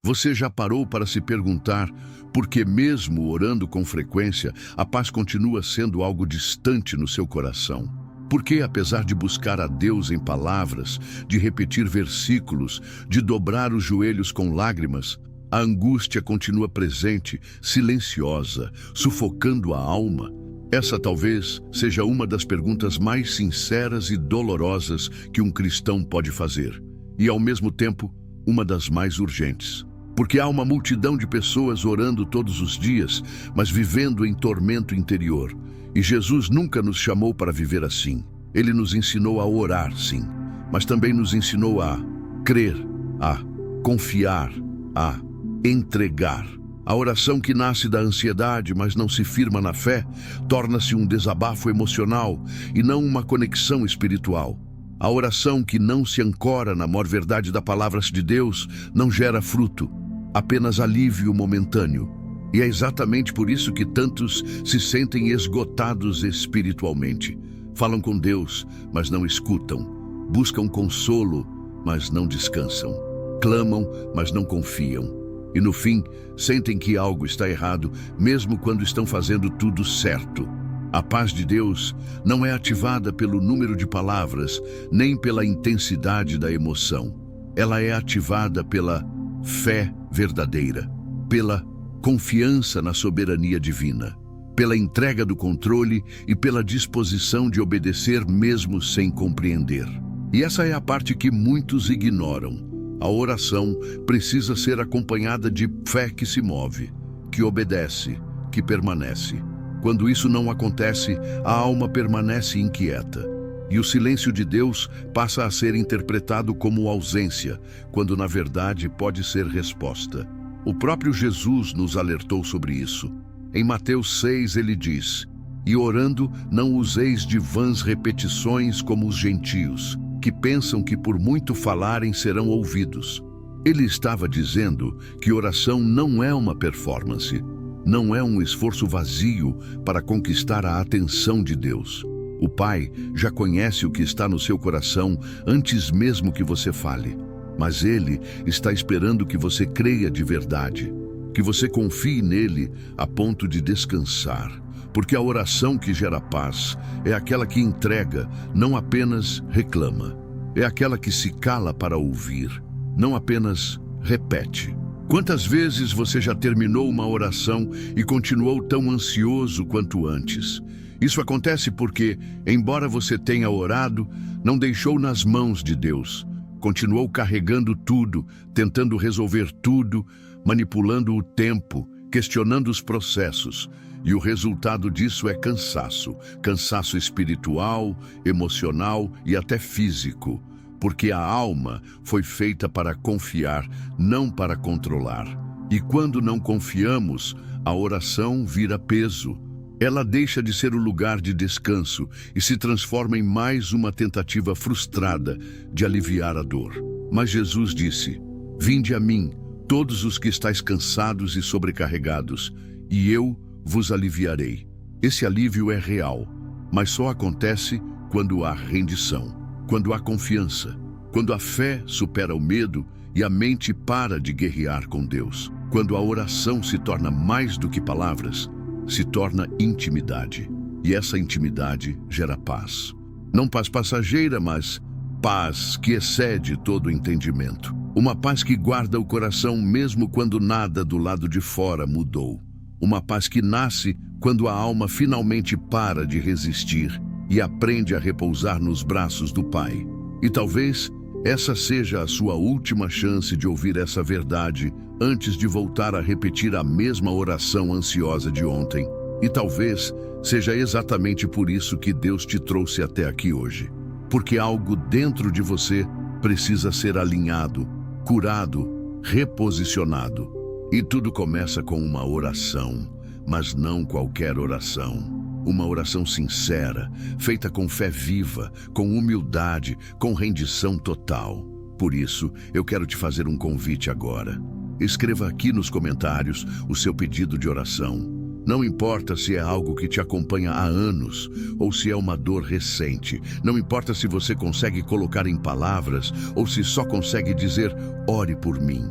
Você já parou para se perguntar por que, mesmo orando com frequência, a paz continua sendo algo distante no seu coração? Por que, apesar de buscar a Deus em palavras, de repetir versículos, de dobrar os joelhos com lágrimas, a angústia continua presente, silenciosa, sufocando a alma? Essa talvez seja uma das perguntas mais sinceras e dolorosas que um cristão pode fazer, e ao mesmo tempo, uma das mais urgentes. Porque há uma multidão de pessoas orando todos os dias, mas vivendo em tormento interior. E Jesus nunca nos chamou para viver assim. Ele nos ensinou a orar, sim, mas também nos ensinou a crer, a confiar, a entregar. A oração que nasce da ansiedade, mas não se firma na fé, torna-se um desabafo emocional e não uma conexão espiritual. A oração que não se ancora na maior verdade da palavra de Deus não gera fruto, apenas alívio momentâneo. E é exatamente por isso que tantos se sentem esgotados espiritualmente. Falam com Deus, mas não escutam. Buscam consolo, mas não descansam. Clamam, mas não confiam. E no fim, sentem que algo está errado, mesmo quando estão fazendo tudo certo. A paz de Deus não é ativada pelo número de palavras, nem pela intensidade da emoção. Ela é ativada pela fé verdadeira, pela confiança na soberania divina, pela entrega do controle e pela disposição de obedecer mesmo sem compreender. E essa é a parte que muitos ignoram. A oração precisa ser acompanhada de fé que se move, que obedece, que permanece. Quando isso não acontece, a alma permanece inquieta. E o silêncio de Deus passa a ser interpretado como ausência, quando na verdade pode ser resposta. O próprio Jesus nos alertou sobre isso. Em Mateus 6 ele diz: "E orando, não useis de vãs repetições como os gentios, que pensam que por muito falarem serão ouvidos." Ele estava dizendo que oração não é uma performance, não é um esforço vazio para conquistar a atenção de Deus. O Pai já conhece o que está no seu coração antes mesmo que você fale. Mas Ele está esperando que você creia de verdade, que você confie nele a ponto de descansar. Porque a oração que gera paz é aquela que entrega, não apenas reclama. É aquela que se cala para ouvir, não apenas repete. Quantas vezes você já terminou uma oração e continuou tão ansioso quanto antes? Isso acontece porque, embora você tenha orado, não deixou nas mãos de Deus. Continuou carregando tudo, tentando resolver tudo, manipulando o tempo, questionando os processos. E o resultado disso é cansaço. Cansaço espiritual, emocional e até físico. Porque a alma foi feita para confiar, não para controlar. E quando não confiamos, a oração vira peso. Ela deixa de ser o lugar de descanso e se transforma em mais uma tentativa frustrada de aliviar a dor. Mas Jesus disse: "Vinde a mim, todos os que estáis cansados e sobrecarregados, e eu vos aliviarei." Esse alívio é real, mas só acontece quando há rendição, quando há confiança, quando a fé supera o medo e a mente para de guerrear com Deus. Quando a oração se torna mais do que palavras, se torna intimidade. E essa intimidade gera paz. Não paz passageira, mas paz que excede todo o entendimento. Uma paz que guarda o coração mesmo quando nada do lado de fora mudou. Uma paz que nasce quando a alma finalmente para de resistir e aprende a repousar nos braços do Pai. E talvez essa seja a sua última chance de ouvir essa verdade antes de voltar a repetir a mesma oração ansiosa de ontem. E talvez seja exatamente por isso que Deus te trouxe até aqui hoje. Porque algo dentro de você precisa ser alinhado, curado, reposicionado. E tudo começa com uma oração, mas não qualquer oração. Uma oração sincera, feita com fé viva, com humildade, com rendição total. Por isso, eu quero te fazer um convite agora. Escreva aqui nos comentários o seu pedido de oração. Não importa se é algo que te acompanha há anos ou se é uma dor recente. Não importa se você consegue colocar em palavras ou se só consegue dizer: "Ore por mim."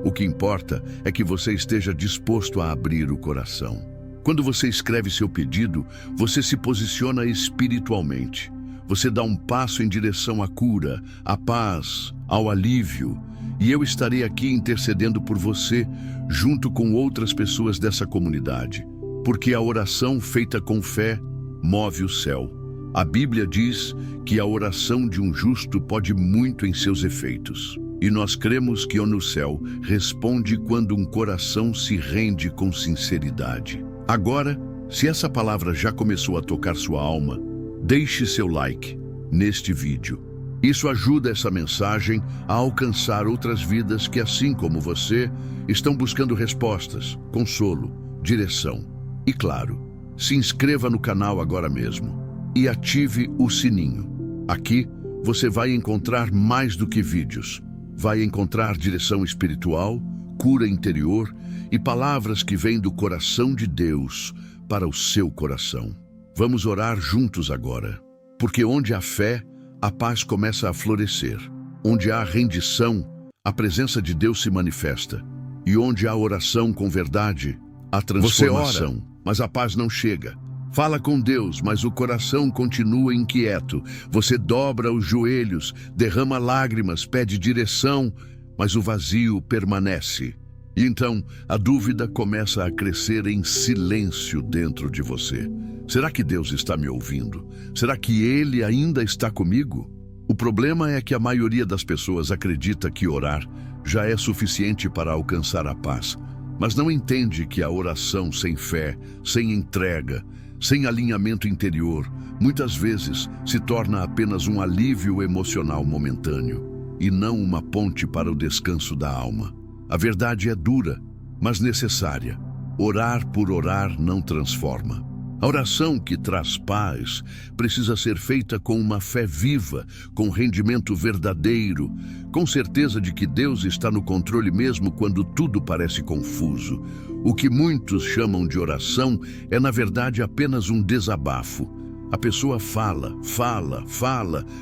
O que importa é que você esteja disposto a abrir o coração. Quando você escreve seu pedido, você se posiciona espiritualmente. Você dá um passo em direção à cura, à paz, ao alívio. E eu estarei aqui intercedendo por você, junto com outras pessoas dessa comunidade. Porque a oração feita com fé move o céu. A Bíblia diz que a oração de um justo pode muito em seus efeitos. E nós cremos que o no céu responde quando um coração se rende com sinceridade. Agora, se essa palavra já começou a tocar sua alma, deixe seu like neste vídeo. Isso ajuda essa mensagem a alcançar outras vidas que, assim como você, estão buscando respostas, consolo, direção. E claro, se inscreva no canal agora mesmo e ative o sininho. Aqui você vai encontrar mais do que vídeos. Vai encontrar direção espiritual, cura interior e palavras que vêm do coração de Deus para o seu coração. Vamos orar juntos agora, porque onde há fé, a paz começa a florescer. Onde há rendição, a presença de Deus se manifesta. E onde há oração com verdade, a transformação. Você ora, mas a paz não chega. Fala com Deus, mas o coração continua inquieto. Você dobra os joelhos, derrama lágrimas, pede direção, mas o vazio permanece. E então, a dúvida começa a crescer em silêncio dentro de você. Será que Deus está me ouvindo? Será que Ele ainda está comigo? O problema é que a maioria das pessoas acredita que orar já é suficiente para alcançar a paz, mas não entende que a oração sem fé, sem entrega, sem alinhamento interior, muitas vezes se torna apenas um alívio emocional momentâneo e não uma ponte para o descanso da alma. A verdade é dura, mas necessária. Orar por orar não transforma. A oração que traz paz precisa ser feita com uma fé viva, com rendimento verdadeiro, com certeza de que Deus está no controle mesmo quando tudo parece confuso. O que muitos chamam de oração é, na verdade, apenas um desabafo. A pessoa fala,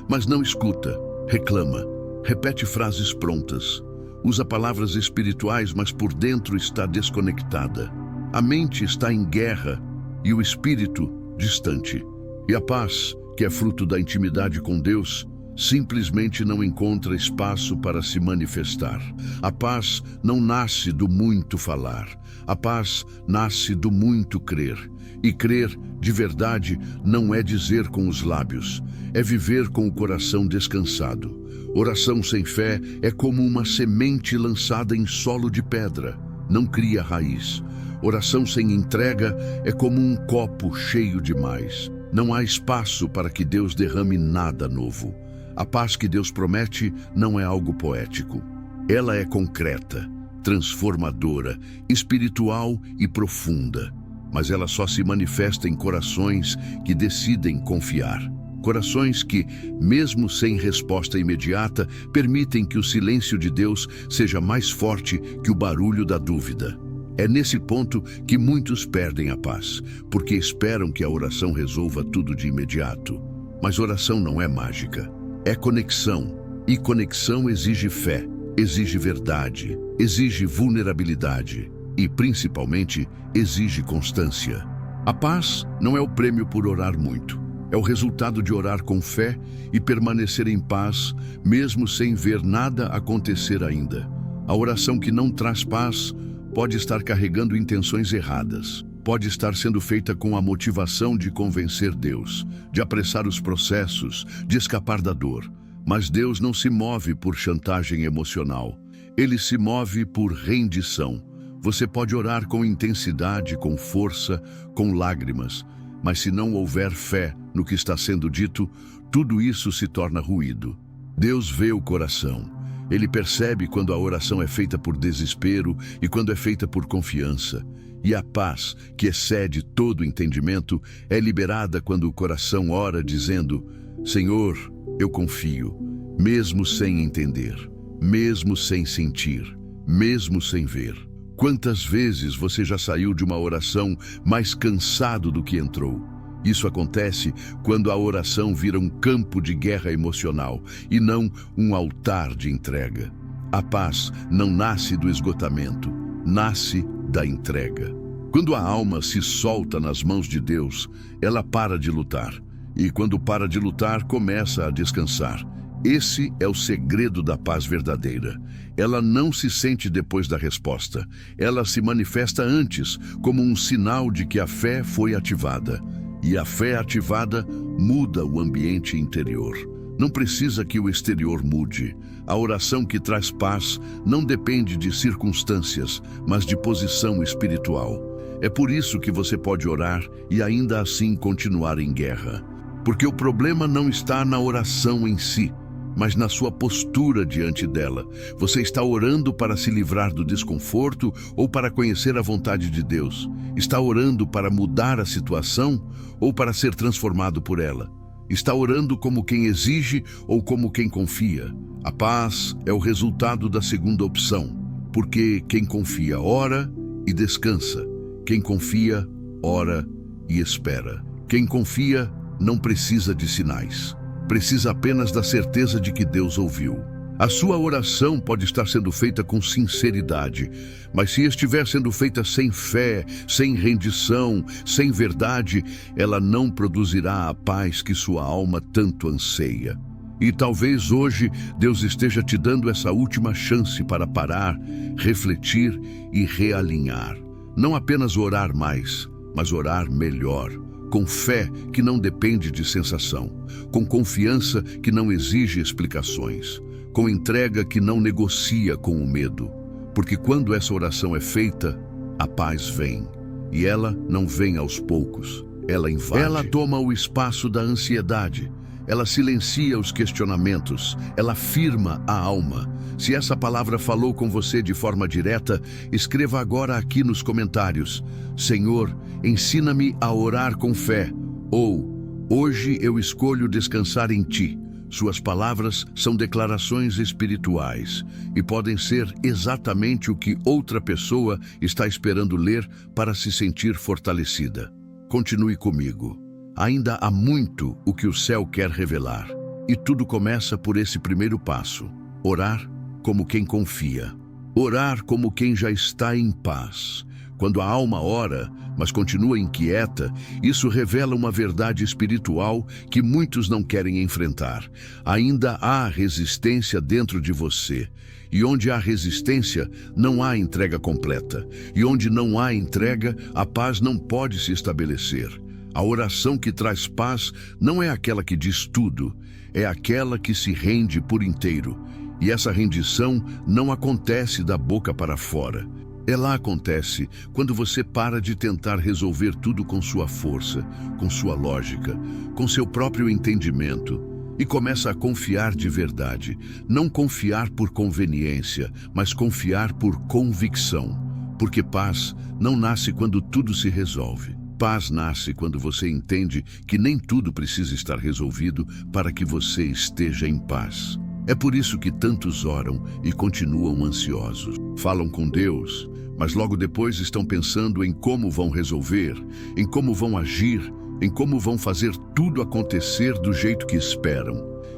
mas não escuta, reclama, repete frases prontas, usa palavras espirituais, mas por dentro está desconectada. A mente está em guerra e o espírito distante. E a paz, que é fruto da intimidade com Deus, simplesmente não encontra espaço para se manifestar. A paz não nasce do muito falar. A paz nasce do muito crer. E crer, de verdade, não é dizer com os lábios, é viver com o coração descansado. Oração sem fé é como uma semente lançada em solo de pedra, não cria raiz. Oração sem entrega é como um copo cheio demais. Não há espaço para que Deus derrame nada novo. A paz que Deus promete não é algo poético. Ela é concreta, transformadora, espiritual e profunda. Mas ela só se manifesta em corações que decidem confiar. Corações que, mesmo sem resposta imediata, permitem que o silêncio de Deus seja mais forte que o barulho da dúvida. É nesse ponto que muitos perdem a paz, porque esperam que a oração resolva tudo de imediato. Mas oração não é mágica, é conexão. E conexão exige fé, exige verdade, exige vulnerabilidade e, principalmente, exige constância. A paz não é o prêmio por orar muito. É o resultado de orar com fé e permanecer em paz, mesmo sem ver nada acontecer ainda. A oração que não traz paz pode estar carregando intenções erradas. Pode estar sendo feita com a motivação de convencer Deus, de apressar os processos, de escapar da dor. Mas Deus não se move por chantagem emocional. Ele se move por rendição. Você pode orar com intensidade, com força, com lágrimas, mas se não houver fé no que está sendo dito, tudo isso se torna ruído. Deus vê o coração. Ele percebe quando a oração é feita por desespero e quando é feita por confiança. E a paz, que excede todo entendimento, é liberada quando o coração ora dizendo: Senhor, eu confio, mesmo sem entender, mesmo sem sentir, mesmo sem ver. Quantas vezes você já saiu de uma oração mais cansado do que entrou? Isso acontece quando a oração vira um campo de guerra emocional e não um altar de entrega. A paz não nasce do esgotamento, nasce da entrega. Quando a alma se solta nas mãos de Deus, ela para de lutar. E quando para de lutar, começa a descansar. Esse é o segredo da paz verdadeira. Ela não se sente depois da resposta. Ela se manifesta antes, como um sinal de que a fé foi ativada. E a fé ativada muda o ambiente interior. Não precisa que o exterior mude. A oração que traz paz não depende de circunstâncias, mas de posição espiritual. É por isso que você pode orar e ainda assim continuar em guerra. Porque o problema não está na oração em si, mas na sua postura diante dela. Você está orando para se livrar do desconforto ou para conhecer a vontade de Deus? Está orando para mudar a situação ou para ser transformado por ela? Está orando como quem exige ou como quem confia? A paz é o resultado da segunda opção, porque quem confia ora e descansa. Quem confia, ora e espera. Quem confia não precisa de sinais. Precisa apenas da certeza de que Deus ouviu. A sua oração pode estar sendo feita com sinceridade, mas se estiver sendo feita sem fé, sem rendição, sem verdade, ela não produzirá a paz que sua alma tanto anseia. E talvez hoje Deus esteja te dando essa última chance para parar, refletir e realinhar. Não apenas orar mais, mas orar melhor. Com fé que não depende de sensação, com confiança que não exige explicações, com entrega que não negocia com o medo. Porque quando essa oração é feita, a paz vem. E ela não vem aos poucos, ela invade. Ela toma o espaço da ansiedade, ela silencia os questionamentos, ela firma a alma. Se essa palavra falou com você de forma direta, escreva agora aqui nos comentários: Senhor, ensina-me a orar com fé. Ou, hoje eu escolho descansar em Ti. Suas palavras são declarações espirituais e podem ser exatamente o que outra pessoa está esperando ler para se sentir fortalecida. Continue comigo. Ainda há muito o que o céu quer revelar. E tudo começa por esse primeiro passo: orar como quem confia. Orar como quem já está em paz. Quando a alma ora, mas continua inquieta, isso revela uma verdade espiritual que muitos não querem enfrentar. Ainda há resistência dentro de você. E onde há resistência, não há entrega completa. E onde não há entrega, a paz não pode se estabelecer. A oração que traz paz não é aquela que diz tudo, é aquela que se rende por inteiro. E essa rendição não acontece da boca para fora. Ela acontece quando você para de tentar resolver tudo com sua força, com sua lógica, com seu próprio entendimento e começa a confiar de verdade. Não confiar por conveniência, mas confiar por convicção. Porque paz não nasce quando tudo se resolve. Paz nasce quando você entende que nem tudo precisa estar resolvido para que você esteja em paz. É por isso que tantos oram e continuam ansiosos. Falam com Deus, mas logo depois estão pensando em como vão resolver, em como vão agir, em como vão fazer tudo acontecer do jeito que esperam.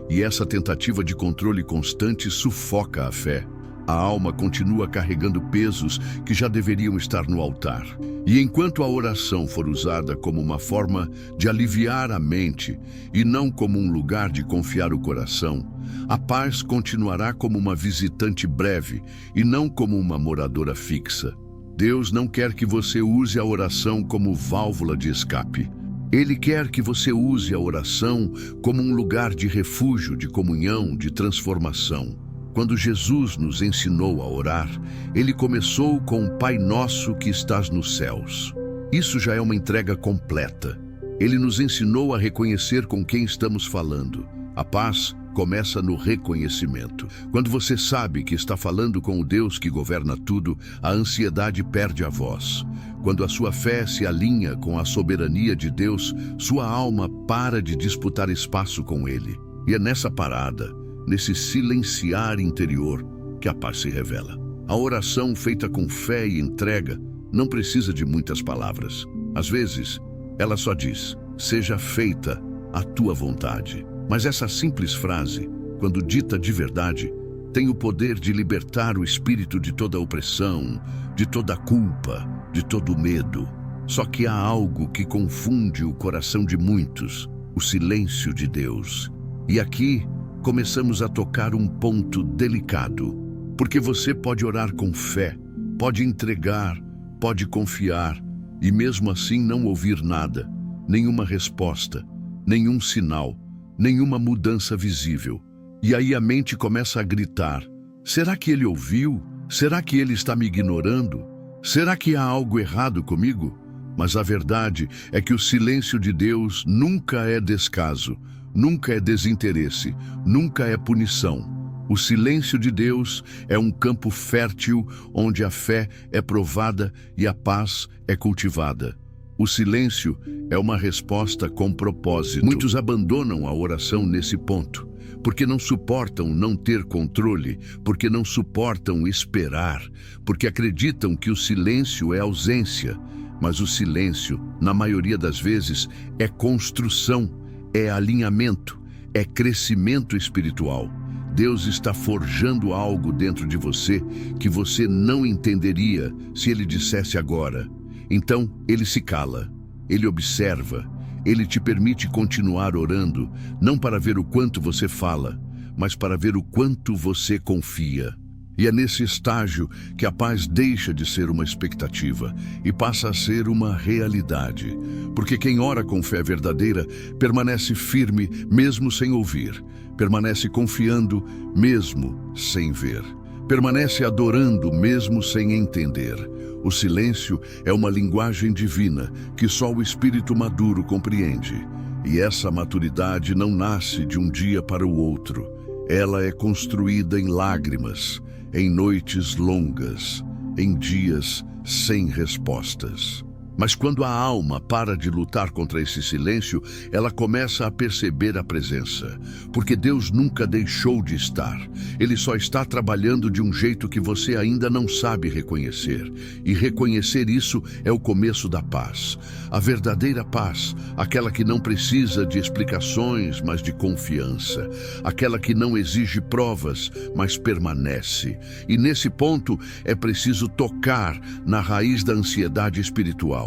E essa tentativa de controle constante sufoca a fé. A alma continua carregando pesos que já deveriam estar no altar. E enquanto a oração for usada como uma forma de aliviar a mente e não como um lugar de confiar o coração, a paz continuará como uma visitante breve e não como uma moradora fixa. Deus não quer que você use a oração como válvula de escape. Ele quer que você use a oração como um lugar de refúgio, de comunhão, de transformação. Quando Jesus nos ensinou a orar, Ele começou com o Pai Nosso que estás nos céus. Isso já é uma entrega completa. Ele nos ensinou a reconhecer com quem estamos falando. A paz começa no reconhecimento. Quando você sabe que está falando com o Deus que governa tudo, a ansiedade perde a voz. Quando a sua fé se alinha com a soberania de Deus, sua alma para de disputar espaço com Ele. E é nessa parada, nesse silenciar interior, que a paz se revela. A oração feita com fé e entrega não precisa de muitas palavras. Às vezes, ela só diz: seja feita a tua vontade. Mas essa simples frase, quando dita de verdade, tem o poder de libertar o espírito de toda opressão, de toda culpa, de todo medo. Só que há algo que confunde o coração de muitos: o silêncio de Deus. E aqui começamos a tocar um ponto delicado, porque você pode orar com fé, pode entregar, pode confiar, e mesmo assim não ouvir nada, nenhuma resposta, nenhum sinal, nenhuma mudança visível. E aí a mente começa a gritar: será que ele ouviu? Será que ele está me ignorando? Será que há algo errado comigo? Mas a verdade é que o silêncio de Deus nunca é descaso, nunca é desinteresse, nunca é punição. O silêncio de Deus é um campo fértil onde a fé é provada e a paz é cultivada. O silêncio é uma resposta com propósito. Muitos abandonam a oração nesse ponto, porque não suportam não ter controle, porque não suportam esperar, porque acreditam que o silêncio é ausência. Mas o silêncio, na maioria das vezes, é construção, é alinhamento, é crescimento espiritual. Deus está forjando algo dentro de você que você não entenderia se Ele dissesse agora. Então, Ele se cala, Ele observa, Ele te permite continuar orando, não para ver o quanto você fala, mas para ver o quanto você confia. E é nesse estágio que a paz deixa de ser uma expectativa e passa a ser uma realidade. Porque quem ora com fé verdadeira permanece firme mesmo sem ouvir, permanece confiando mesmo sem ver, permanece adorando mesmo sem entender. O silêncio é uma linguagem divina que só o espírito maduro compreende. E essa maturidade não nasce de um dia para o outro. Ela é construída em lágrimas, em noites longas, em dias sem respostas. Mas quando a alma para de lutar contra esse silêncio, ela começa a perceber a presença. Porque Deus nunca deixou de estar. Ele só está trabalhando de um jeito que você ainda não sabe reconhecer. E reconhecer isso é o começo da paz. A verdadeira paz, aquela que não precisa de explicações, mas de confiança. Aquela que não exige provas, mas permanece. E nesse ponto é preciso tocar na raiz da ansiedade espiritual.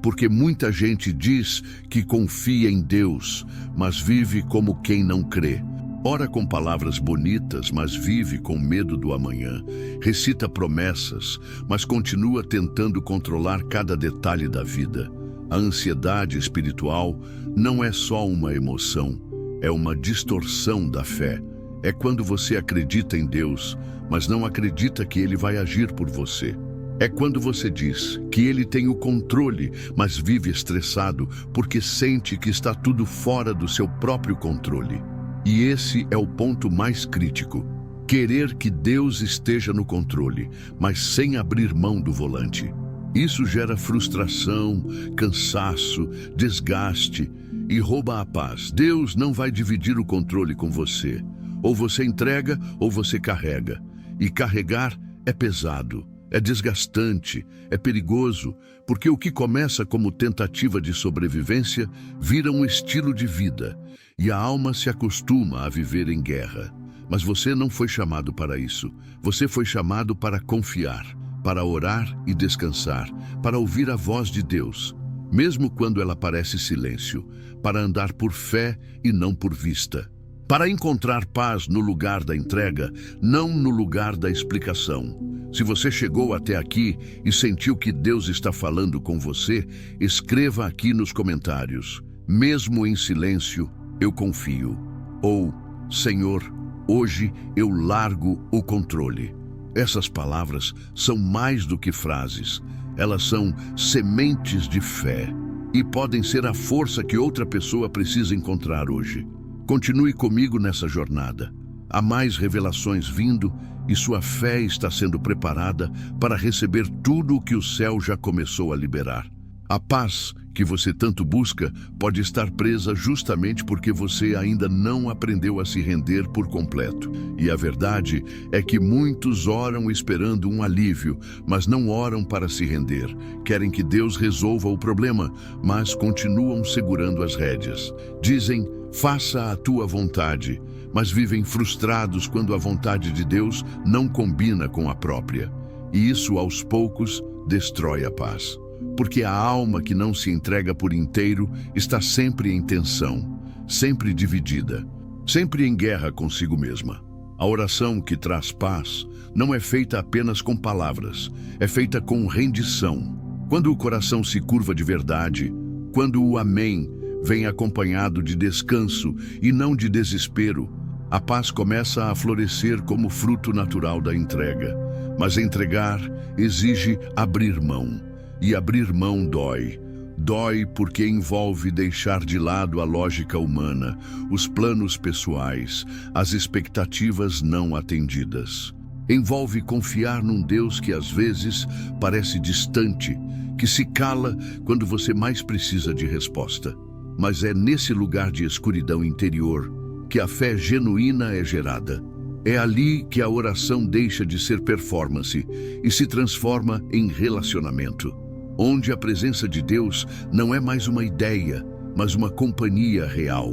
Porque muita gente diz que confia em Deus, mas vive como quem não crê. Ora com palavras bonitas, mas vive com medo do amanhã. Recita promessas, mas continua tentando controlar cada detalhe da vida. A ansiedade espiritual não é só uma emoção, é uma distorção da fé. É quando você acredita em Deus, mas não acredita que Ele vai agir por você. É quando você diz que Ele tem o controle, mas vive estressado porque sente que está tudo fora do seu próprio controle. E esse é o ponto mais crítico. Querer que Deus esteja no controle, mas sem abrir mão do volante. Isso gera frustração, cansaço, desgaste e rouba a paz. Deus não vai dividir o controle com você. Ou você entrega ou você carrega. E carregar é pesado. É desgastante, é perigoso, porque o que começa como tentativa de sobrevivência vira um estilo de vida, e a alma se acostuma a viver em guerra. Mas você não foi chamado para isso. Você foi chamado para confiar, para orar e descansar, para ouvir a voz de Deus, mesmo quando ela parece silêncio, para andar por fé e não por vista. Para encontrar paz no lugar da entrega, não no lugar da explicação. Se você chegou até aqui e sentiu que Deus está falando com você, escreva aqui nos comentários: mesmo em silêncio, eu confio. Ou, Senhor, hoje eu largo o controle. Essas palavras são mais do que frases. Elas são sementes de fé e podem ser a força que outra pessoa precisa encontrar hoje. Continue comigo nessa jornada. Há mais revelações vindo e sua fé está sendo preparada para receber tudo o que o céu já começou a liberar. A paz que você tanto busca pode estar presa justamente porque você ainda não aprendeu a se render por completo. E a verdade é que muitos oram esperando um alívio, mas não oram para se render. Querem que Deus resolva o problema, mas continuam segurando as rédeas. Dizem: Faça a tua vontade, mas vivem frustrados quando a vontade de Deus não combina com a própria. E isso, aos poucos, destrói a paz. Porque a alma que não se entrega por inteiro está sempre em tensão, sempre dividida, sempre em guerra consigo mesma. A oração que traz paz não é feita apenas com palavras, é feita com rendição. Quando o coração se curva de verdade, quando o amém vem acompanhado de descanso e não de desespero, a paz começa a florescer como fruto natural da entrega. Mas entregar exige abrir mão. E abrir mão dói. Dói porque envolve deixar de lado a lógica humana, os planos pessoais, as expectativas não atendidas. Envolve confiar num Deus que às vezes parece distante, que se cala quando você mais precisa de resposta. Mas é nesse lugar de escuridão interior que a fé genuína é gerada. É ali que a oração deixa de ser performance e se transforma em relacionamento, onde a presença de Deus não é mais uma ideia, mas uma companhia real.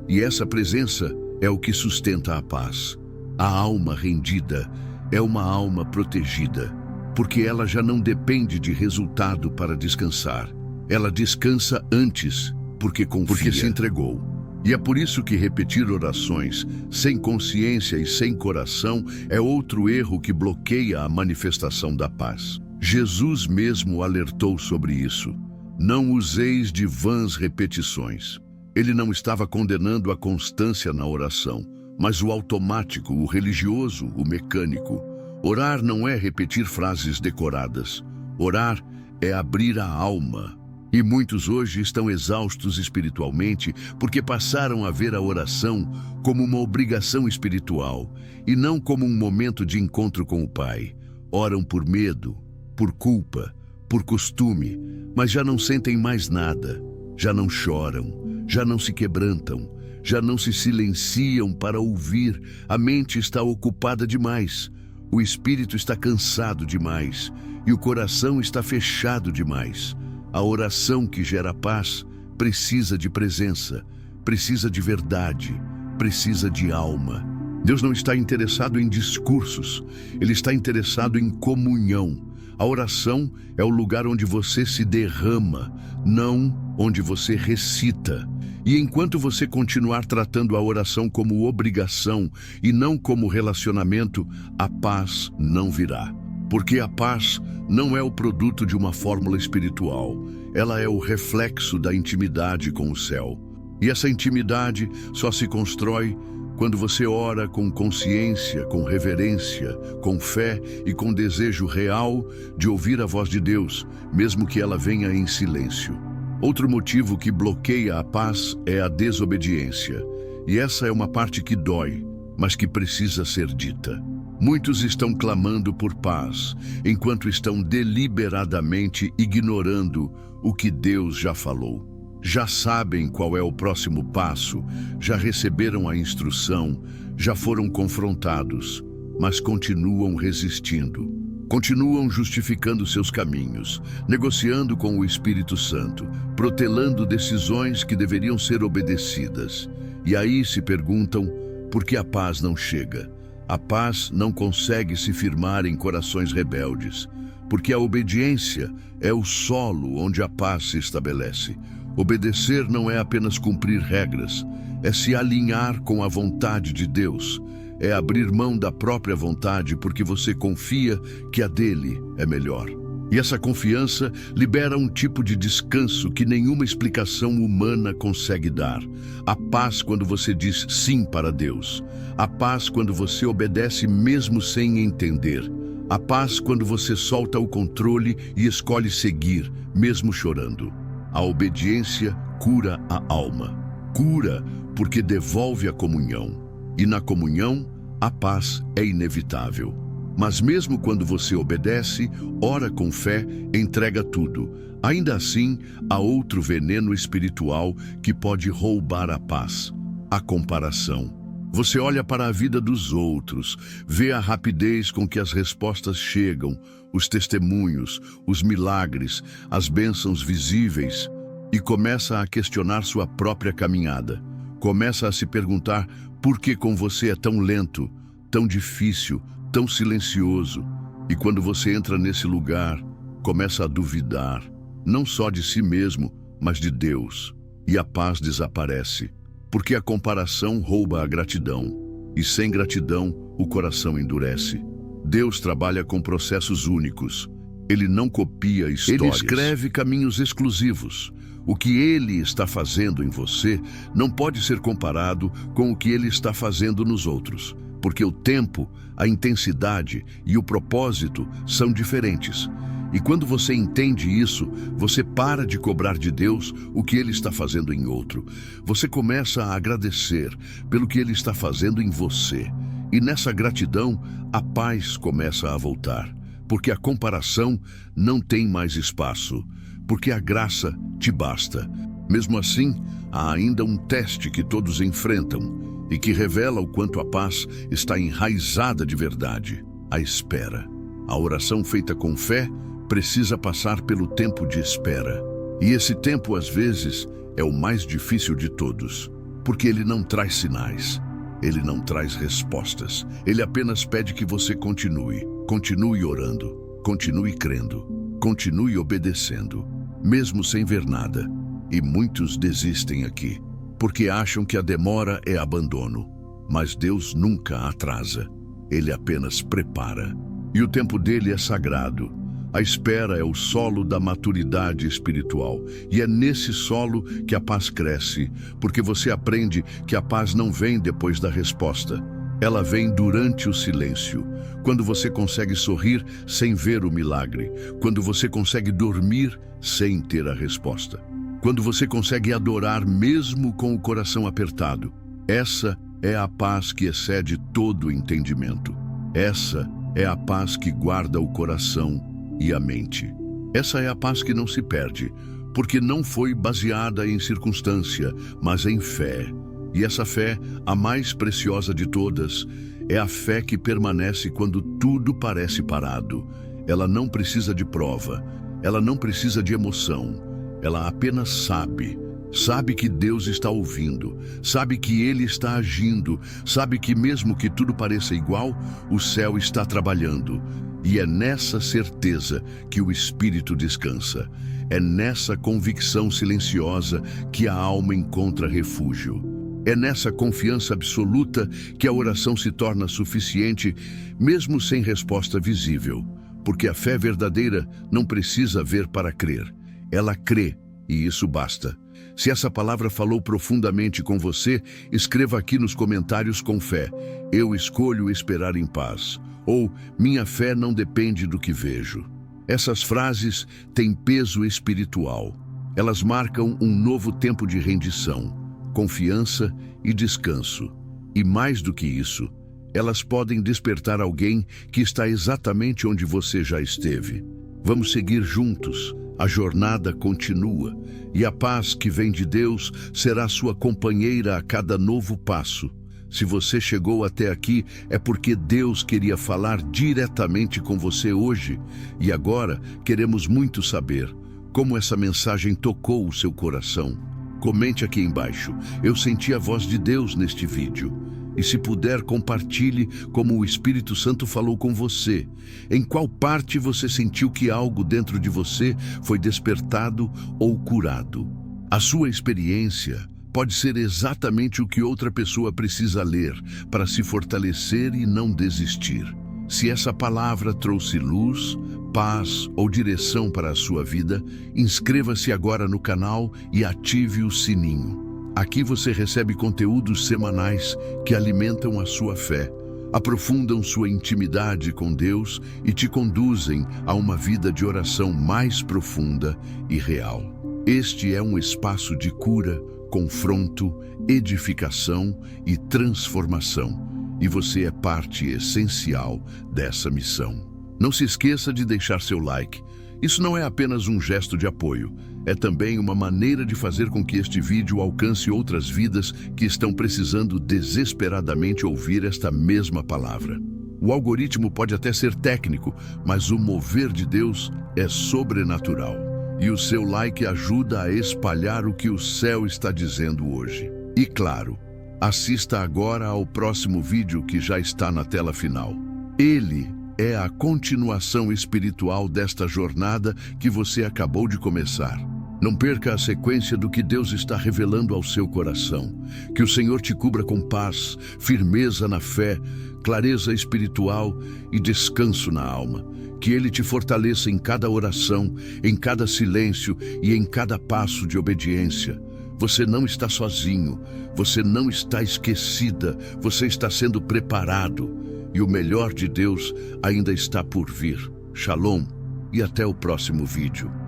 E essa presença é o que sustenta a paz. A alma rendida é uma alma protegida, porque ela já não depende de resultado para descansar. Ela descansa antes, porque confia, porque se entregou. E é por isso que repetir orações sem consciência e sem coração é outro erro que bloqueia a manifestação da paz. Jesus mesmo alertou sobre isso. Não useis de vãs repetições. Ele não estava condenando a constância na oração, mas o automático, o religioso, o mecânico. Orar não é repetir frases decoradas. Orar é abrir a alma. E muitos hoje estão exaustos espiritualmente porque passaram a ver a oração como uma obrigação espiritual e não como um momento de encontro com o Pai. Oram por medo, por culpa, por costume, mas já não sentem mais nada, já não choram, já não se quebrantam, já não se silenciam para ouvir. A mente está ocupada demais, o espírito está cansado demais e o coração está fechado demais. A oração que gera paz precisa de presença, precisa de verdade, precisa de alma. Deus não está interessado em discursos, Ele está interessado em comunhão. A oração é o lugar onde você se derrama, não onde você recita. E enquanto você continuar tratando a oração como obrigação e não como relacionamento, a paz não virá. Porque a paz não é o produto de uma fórmula espiritual, ela é o reflexo da intimidade com o céu. E essa intimidade só se constrói quando você ora com consciência, com reverência, com fé e com desejo real de ouvir a voz de Deus, mesmo que ela venha em silêncio. Outro motivo que bloqueia a paz é a desobediência. E essa é uma parte que dói, mas que precisa ser dita. Muitos estão clamando por paz, enquanto estão deliberadamente ignorando o que Deus já falou. Já sabem qual é o próximo passo, já receberam a instrução, já foram confrontados, mas continuam resistindo. Continuam justificando seus caminhos, negociando com o Espírito Santo, protelando decisões que deveriam ser obedecidas. E aí se perguntam por que a paz não chega. A paz não consegue se firmar em corações rebeldes, porque a obediência é o solo onde a paz se estabelece. Obedecer não é apenas cumprir regras, é se alinhar com a vontade de Deus, é abrir mão da própria vontade porque você confia que a dele é melhor. E essa confiança libera um tipo de descanso que nenhuma explicação humana consegue dar. A paz quando você diz sim para Deus. A paz quando você obedece mesmo sem entender. A paz quando você solta o controle e escolhe seguir, mesmo chorando. A obediência cura a alma. Cura porque devolve a comunhão. E na comunhão, a paz é inevitável. Mas mesmo quando você obedece, ora com fé, entrega tudo. Ainda assim, há outro veneno espiritual que pode roubar a paz: a comparação. Você olha para a vida dos outros, vê a rapidez com que as respostas chegam, os testemunhos, os milagres, as bênçãos visíveis, e começa a questionar sua própria caminhada. Começa a se perguntar por que com você é tão lento, tão difícil, tão silencioso. E quando você entra nesse lugar, começa a duvidar, não só de si mesmo, mas de Deus. E a paz desaparece, porque a comparação rouba a gratidão. E sem gratidão, o coração endurece. Deus trabalha com processos únicos. Ele não copia histórias. Ele escreve caminhos exclusivos. O que Ele está fazendo em você não pode ser comparado com o que Ele está fazendo nos outros, porque o tempo, a intensidade e o propósito são diferentes. E quando você entende isso, você para de cobrar de Deus o que Ele está fazendo em outro. Você começa a agradecer pelo que Ele está fazendo em você. E nessa gratidão, a paz começa a voltar, porque a comparação não tem mais espaço, porque a graça te basta. Mesmo assim, há ainda um teste que todos enfrentam e que revela o quanto a paz está enraizada de verdade: a espera. A oração feita com fé precisa passar pelo tempo de espera. E esse tempo, às vezes, é o mais difícil de todos, porque ele não traz sinais, ele não traz respostas. Ele apenas pede que você continue. Continue orando, continue crendo, continue obedecendo, mesmo sem ver nada. E muitos desistem aqui, porque acham que a demora é abandono. Mas Deus nunca atrasa, Ele apenas prepara. E o tempo dele é sagrado. A espera é o solo da maturidade espiritual. E é nesse solo que a paz cresce, porque você aprende que a paz não vem depois da resposta. Ela vem durante o silêncio, quando você consegue sorrir sem ver o milagre, quando você consegue dormir sem ter a resposta, quando você consegue adorar mesmo com o coração apertado. Essa é a paz que excede todo o entendimento. Essa é a paz que guarda o coração e a mente. Essa é a paz que não se perde, porque não foi baseada em circunstância, mas em fé. E essa fé, a mais preciosa de todas, é a fé que permanece quando tudo parece parado. Ela não precisa de prova, ela não precisa de emoção, ela apenas sabe. Sabe que Deus está ouvindo, sabe que Ele está agindo, sabe que mesmo que tudo pareça igual, o céu está trabalhando. E é nessa certeza que o espírito descansa. É nessa convicção silenciosa que a alma encontra refúgio. É nessa confiança absoluta que a oração se torna suficiente, mesmo sem resposta visível. Porque a fé verdadeira não precisa ver para crer. Ela crê, e isso basta. Se essa palavra falou profundamente com você, escreva aqui nos comentários com fé: eu escolho esperar em paz. Ou, minha fé não depende do que vejo. Essas frases têm peso espiritual. Elas marcam um novo tempo de rendição, confiança e descanso. E mais do que isso, elas podem despertar alguém que está exatamente onde você já esteve. Vamos seguir juntos. A jornada continua, e a paz que vem de Deus será sua companheira a cada novo passo. Se você chegou até aqui, é porque Deus queria falar diretamente com você hoje. E agora queremos muito saber como essa mensagem tocou o seu coração. Comente aqui embaixo: eu senti a voz de Deus neste vídeo. E se puder, compartilhe como o Espírito Santo falou com você. Em qual parte você sentiu que algo dentro de você foi despertado ou curado? A sua experiência pode ser exatamente o que outra pessoa precisa ler para se fortalecer e não desistir. Se essa palavra trouxe luz, paz ou direção para a sua vida, inscreva-se agora no canal e ative o sininho. Aqui você recebe conteúdos semanais que alimentam a sua fé, aprofundam sua intimidade com Deus e te conduzem a uma vida de oração mais profunda e real. Este é um espaço de cura, confronto, edificação e transformação, e você é parte essencial dessa missão. Não se esqueça de deixar seu like. Isso não é apenas um gesto de apoio, é também uma maneira de fazer com que este vídeo alcance outras vidas que estão precisando desesperadamente ouvir esta mesma palavra. O algoritmo pode até ser técnico, mas o mover de Deus é sobrenatural. E o seu like ajuda a espalhar o que o céu está dizendo hoje. E claro, assista agora ao próximo vídeo que já está na tela final. Ele é a continuação espiritual desta jornada que você acabou de começar. Não perca a sequência do que Deus está revelando ao seu coração. Que o Senhor te cubra com paz, firmeza na fé, clareza espiritual e descanso na alma. Que Ele te fortaleça em cada oração, em cada silêncio e em cada passo de obediência. Você não está sozinho, você não está esquecida, você está sendo preparado. E o melhor de Deus ainda está por vir. Shalom e até o próximo vídeo.